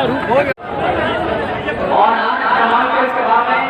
और आज समाज के सभा में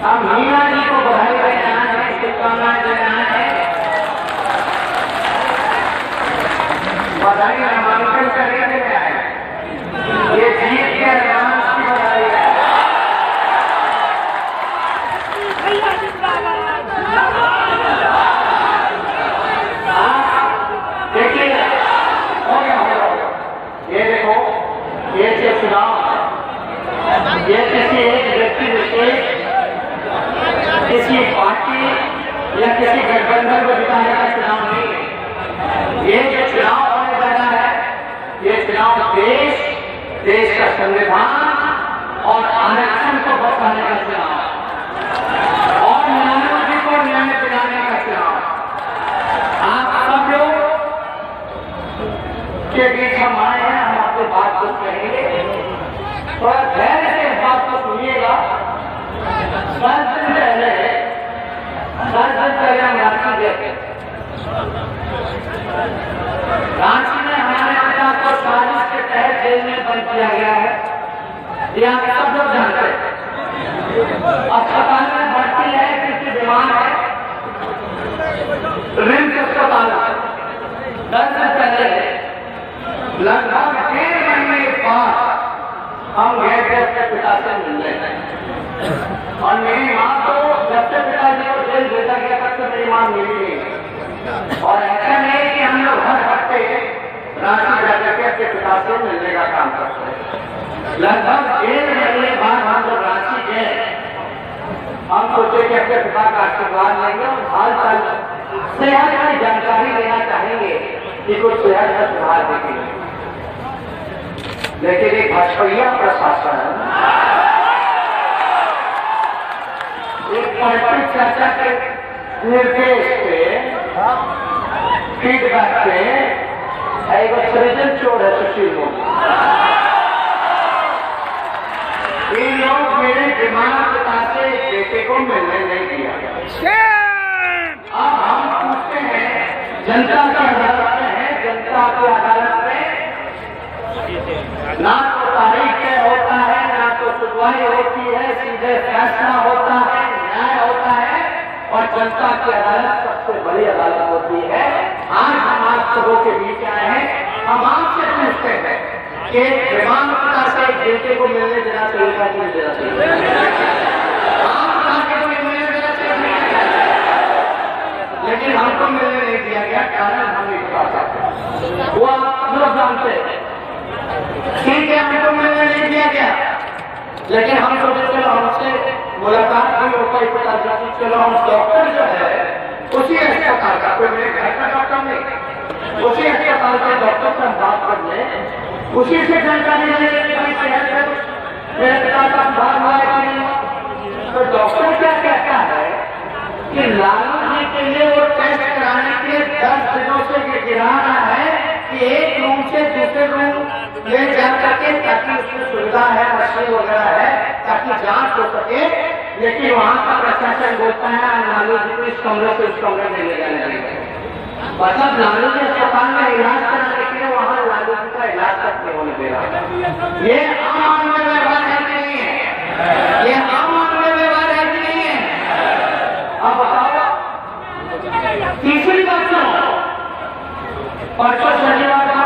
हम मीना जी को बधाई देना है, शुभकामनाएं देना है, बधाई नामांकन करने के लिए आए। ये जीत के एडवांस की बधाई है। देखिए हो गया। ये देखो, ये जो चुनाव ये किसी एक व्यक्ति विशेष, किसी पार्टी या किसी गठबंधन को जिताने का चुनाव नहीं है। ये जो चुनाव होने वाला है, ये चुनाव देश का संविधान और आरक्षण को बचाने का चुनाव और न्यायमूर्ति को न्याय दिलाने का चुनाव। आप सब लोग के बीच हम आए हैं, हम आपसे बात कुछ कहेंगे, थोड़ा धैर्य से इस बात को सुनिएगा। 10 दिन पहले हम रांची गए। रांची में हमारे पिता को साजिश के तहत जेल में बंद किया गया है, ये आप सब लोग जानते हैं। अस्पताल में भर्ती है, किसी बीमार है, रिम्स अस्पताल 10 दिन पहले लगभग 1.5 महीने के बाद हम गए थे उसके पिता से मिलने, और मेरी माँ तो जब से पिताजी को जेल भेजा गया तब से मेरी माँ मिली नहीं। और ऐसा नहीं कि हम लोग हर हफ्ते रांची जाकर के अपने पिता से मिलने का काम करते हैं। लगभग 1.5 महीने बाद हम लोग रांची गए। हम सोचे कि अपने पिता का आशीर्वाद लेंगे और हाल चाल सेहत की जानकारी लेना चाहेंगे कि कुछ सेहत में सुधार देखेंगे। लेकिन एक भाजपा प्रशासन एक पार्टी चर्चा के निर्देश पे, फीडबैक पे एक सृजन चोर है सुशील मोदी। ये लोग मेरे दिमाग बताते बेटे को मिलने नहीं दिया। अब हम पूछते हैं, जनता की अदालत में है, जनता की अदालत में ना तो तारीख तय होता है, ना तो सुनवाई होती है, सीधे फैसला होता है, न्याय होता है, और जनता की अदालत सबसे बड़ी अदालत होती है। आज हम आप सबों के बीच आए हैं, हम आपसे पूछते हैं कि विमान पिता से एक बेटे को मिलने देना चाहिए कि नहीं देना चाहिए? आप पिता को मिलने देना चाहिए, लेकिन हमको मिलने नहीं दिया गया। कारण हम नहीं बता सकते, वो आप लोग जानते हैं। ठीक है, हमको मिलने नहीं दिया गया, लेकिन हम सोचे चलो हमसे मुलाकात भी हो पाई, पता चला चलो हम डॉक्टर जो है उसी अस्पताल का, कोई मेरे घर का डॉक्टर नहीं, उसी अस्पताल के डॉक्टर से हम बात कर लें, उसी से जानकारी लें कि भाई सेहत है मेरे पिता का सुधार हुआ है कि नहीं। तो डॉक्टर क्या कहता है कि लालू जी के लिए वो टेस्ट कराने के लिए 10 दिनों से ये गिरा रहा है कि एक रूम से दूसरे रूम ले जा करके, ताकि उसमें सुविधा है, मशीन वगैरह है, ताकि जांच हो सके। लेकिन वहां का प्रशासन बोलता है लालू जी को इस कमरे से उस कमरे में ले जाने लगे। मतलब लालू जी अस्पताल में इलाज कराने के लिए वहां लालू जी का इलाज तक नहीं होने दे रहा है। ये आम आदमी व्यवहार है कि नहीं है? ये आम आदमी व्यवहार है कि नहीं है? अब बताओ। तीसरी बात सुनो, परसों शनिवार को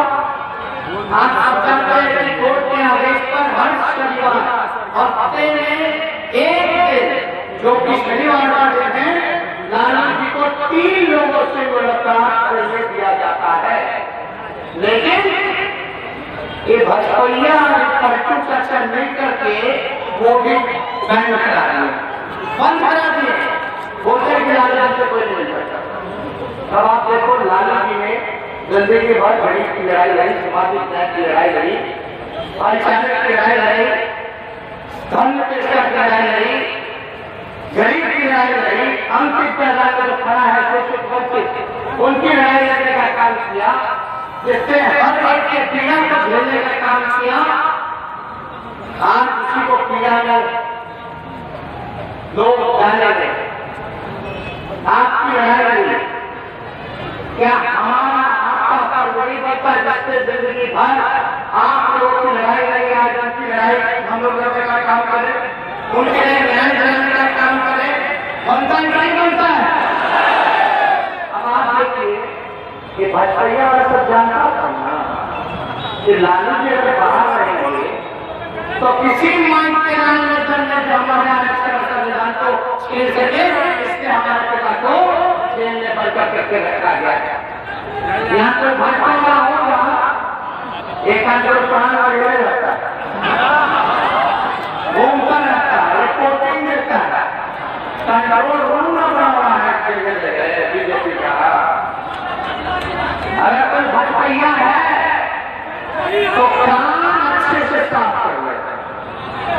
आप जानते हैं कि कोर्ट के आदेश पर हर शनिवार हफ्ते में एक दिन, जो कि शनिवार वाले हैं, लालू जी को 3 लोगों से मुलाकात करने दिया जाता है। लेकिन ये भाजपा पलटू चर्चा नहीं करके वो भी बैन करा दिए, बंद करा दिए, बोलते कि लालू जी से कोई नहीं मिल सकता। अब आप देखो, लालू जी ने जिंदगी भर बड़ी की लड़ाई लड़ी, सामाजिक न्याय की लड़ाई लड़ी, भाईचारे की लड़ाई लड़ी, धर्म की लड़ाई लड़ी, गरीब की लड़ाई लड़ी, अंकित पैदा जो खड़ा है शोषित वंचित, उनकी लड़ाई लड़ने का काम किया, जिससे हर एक के पीड़ा को झेलने का काम किया। आज किसी को पीड़ा में लोग जाने गए, आपकी लड़ाई लड़ी, क्या हमारा आपका वही बता जिससे जिंदगी भर आप लोगों की लड़ाई लड़ी आज भाजपा वाला सब जानता था ना कि लालू जी अगर बाहर रहेंगे तो किसी मांग के नाम में जो हमारे आरक्षण संविधान को छीन सके, इसलिए हमारे पिता को जेल में बंद करके रखा गया। यहाँ कोई भाजपा वाला होगा एक आंदोलन प्राण वगैरह रहता है, घूमता रहता है, रिपोर्टिंग देता है, कंट्रोल रूम न बना हुआ है बीजेपी का। अगर कोई भाजपा है तो कान अच्छे से साफ कर ले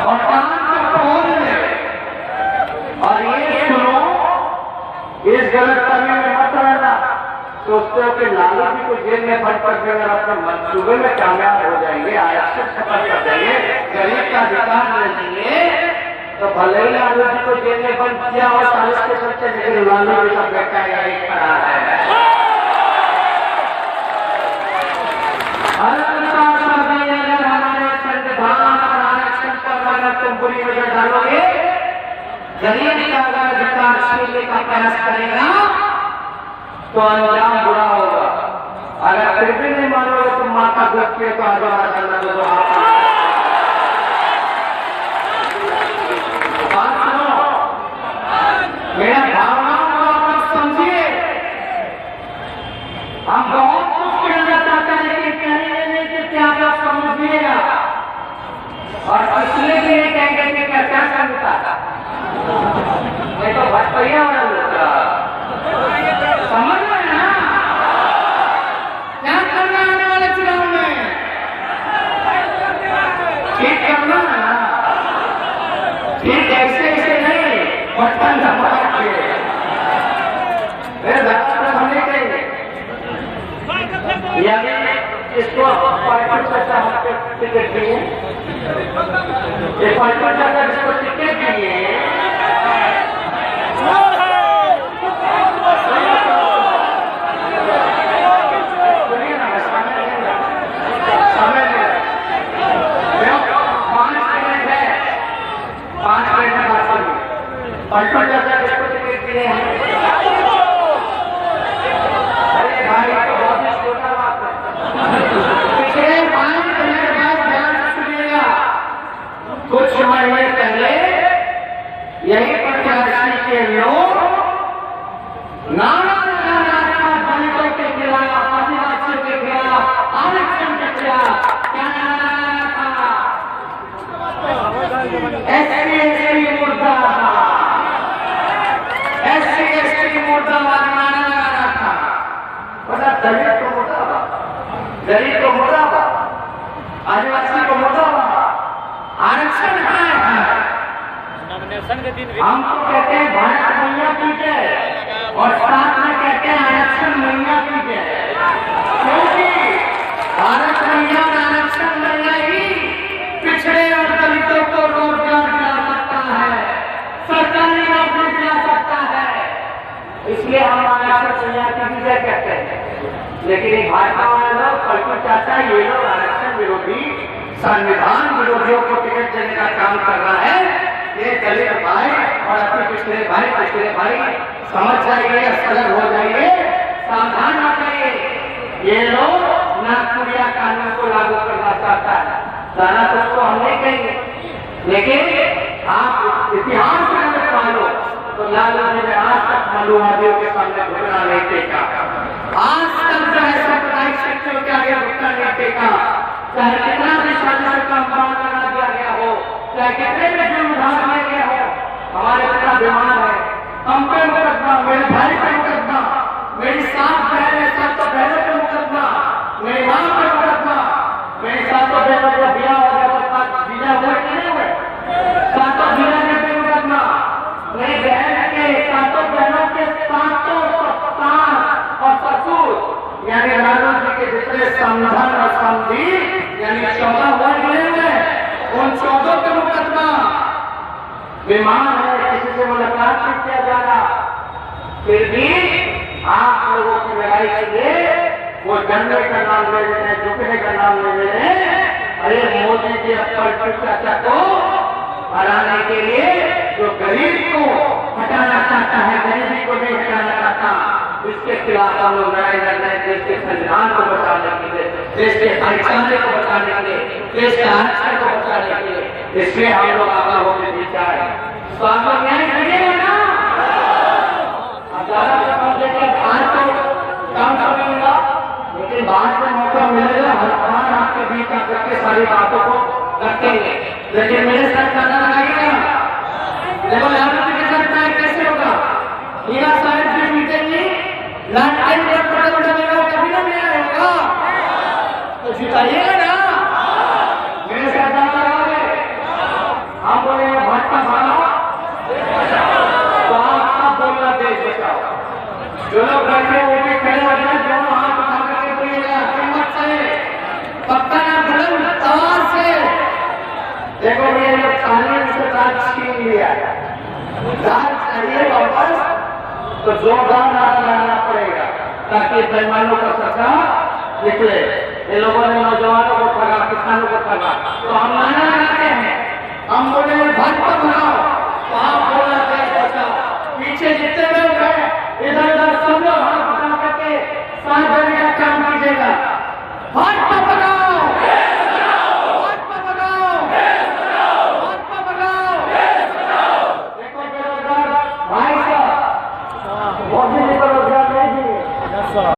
और कान को खोल ले और ये सुनो, इस गलत फहमी में मत रहना। सोचते हो कि लालू जी को जेल में बंद कर देंगे और अपने मंसूबे में कामयाब हो जाएंगे, आरक्षण खत्म कर देंगे, गरीब का अधिकार ले लेंगे, तो भले ही लालू जी को जेल में बंद किया और 40 के सच्चे, लेकिन लालू जी का बेटा यही खड़ा है। अगर हमारे संविधान और आरक्षण पर अगर तुम बुरी नजर डालोगे, गरीब का अगर अधिकार छीनने का प्रयास करेगा तो अंजाम बुरा होगा। अगर फिर भी नहीं मानोगे तुम माँ का दुख किए तो आजाद करना दो। बात सुनो, मेरा भावनाओं को आप समझिए। हम बहुत कुछ कहना चाहते हैं लेकिन कहेंगे नहीं कि क्या आप समझिएगा और इसलिए भी नहीं कहेंगे कि क्या करता था। मैं तो भटपैया समझ रहे हैं ना क्या करना आने वाले चुनाव में, ठीक करना है ना, ठीक ऐसे नहीं बटन दबा के हम नहीं कहेंगे। यानी इसको पार्टी चर्चा हमको टिकट दिए, ये पार्टी चर्चा जिसको टिकट दिए पलटो जैसा जिसको टिकट दिए हैं। अरे भाई तो बहुत ही छोटा बात है। पिछले 5 मिनट बाद ध्यान सुनिएगा, कुछ महीने पहले यही प्रत्याशी के लोग नारा दलितों के खिलाफ, आदिवासियों के खिलाफ, आरक्षण के खिलाफ क्या नारा था? एससी मुर्दाबाद, एससी मुर्दाबाद नारा लगा था। बता दलित को मुर्दाबाद, गरीब को मुर्दाबाद, आदिवासी को मुर्दाबाद, आरक्षण है। हमको कहते हैं भारत मैया की जय और साथ में कहते हैं आरक्षण मैया की जय, क्योंकि भारत मैया और आरक्षण मैया ही पिछड़े और दलितों को रोजगार दिला सकता है, सरकारी नौकरी दिला सकता है, इसलिए हम आरक्षण मैया की विजय कहते हैं। लेकिन ये भाजपा वाले लोग पलटू चाचा, ये लोग आरक्षण विरोधी, संविधान विरोधियों को टिकट देने का काम कर रहा है। ये दलित भाई और अपने पिछले भाई समझ जाइए, सजग हो जाइए, सावधान हो जाइए। ये लोग नागपुरिया कानून को लागू करना चाहता है, जाना तो उसको हम नहीं कहेंगे, लेकिन आप इतिहास में अगर मानो तो लालू जी ने आज तक मनुवादियों के सामने घुटना नहीं टेका, आज तक जो है सामुदायिक शक्तियों के आगे घुटना नहीं टेका। चाहे कितना भी शासन का अपमान करा दिया गया हो, चाहे कितने भी जुर्म ढाल दिए गए हो, हमारे पिता बीमार है, हम पे मुकदमा, मेरे भाई पे मुकदमा, मेरी 7 बहनें, 7 बहनों पे मुकदमा, मेरी मां पे मुकदमा, मेरी 7 बहनों का बिया हो गया तो जीजा हुए कि नहीं हुए, 7 जीजा पे मुकदमा, मेरी बहन के 7 बहनों के 7 सास और ससुर यानी लालू जी के जितने समधन और समधी यानी 14 हुए मिले हुए, उन 14 के मुकदमा। बीमार है, किसी से मुलाकात नहीं किया जा रहा, फिर भी आप लोगों की लड़ाई के लिए वो डरने का नाम ले रहे हैं, झुकने का नाम ले रहे हैं। अरे मोदी जी पलटू चाचा को हराने के लिए जो गरीब को हटाना चाहता है, गरीबी को नहीं हटाना चाहता, इसके खिलाफ हम लोग लड़ाई लड़ रहे हैं, देश के संविधान को बचाने के लिए, देश के भाईचारे को बचाने के लिए, देश के आरक्षण को बचाने के लिए। इसलिए हम लोग आगे होने दी जाए। तो आप लोग न्याय करिएगा ना? आज तो काम करेगा, लेकिन बाद में मौका मिलेगा हर आपके बीच आकर के सारी बातों को रखेंगे। लेकिन मेरे साथ करना लगाइएगा। देखो राजनीति के साथ न्याय कैसे होगा? हीरा साहब की मीटिंग में लालटेन जब बड़ा कभी ना मेरा होगा, तो जिताइएगा ना? मेरे साथ जाना लगाओगे? हम बोले भाजपा भागा, तो आप बोलना देश बचाओ। जो लोग बैठे वो भी खड़े हो जाए, दोनों हाथ उठा करके बोलिएगा हिम्मत से, पक्का ना बुलंद आवाज से। देखो ये लोग कानून से राज छीन लिया, राज चाहिए वापस, तो जोरदार नारा लगाना पड़ेगा ताकि बेईमानों का सरकार निकले। ये लोगों ने नौजवानों को ठगा, किसानों को ठगा, तो हम नारा लगाते हैं, हम बोले